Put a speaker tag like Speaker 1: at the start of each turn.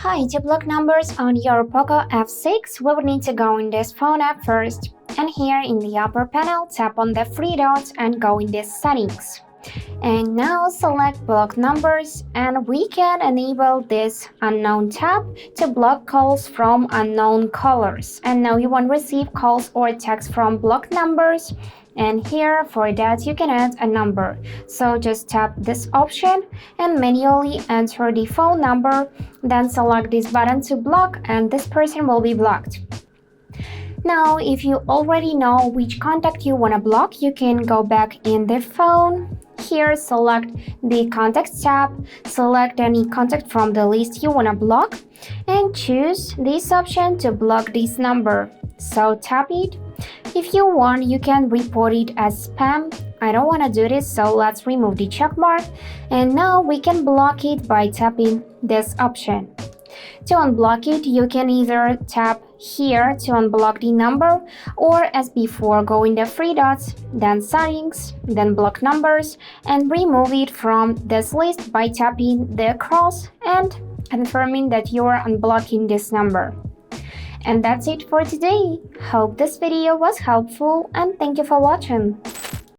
Speaker 1: Hi, to block numbers on your Poco F6, we will need to go in this phone app first. And here in the upper panel, tap on the three dots and go in this settings. And now select block numbers, and we can enable this unknown tab to block calls from unknown callers. And now you won't receive calls or text from blocked numbers. And here for that you can add a number. So just tap this option and manually enter the phone number, then select this button to block and this person will be blocked. Now if you already know which contact you want to block, you can go back in the phone. Here select the contacts tab, select any contact from the list you want to block and choose this option to block this number. So tap it. If you want, you can report it as spam. I don't want to do this, so let's remove the check mark. And now we can block it by tapping this option. To unblock it, you can either tap here to unblock the number, or as before, go in the three dots, then settings, then block numbers, and remove it from this list by tapping the cross and confirming that you are unblocking this number. And that's it for today. Hope this video was helpful and thank you for watching.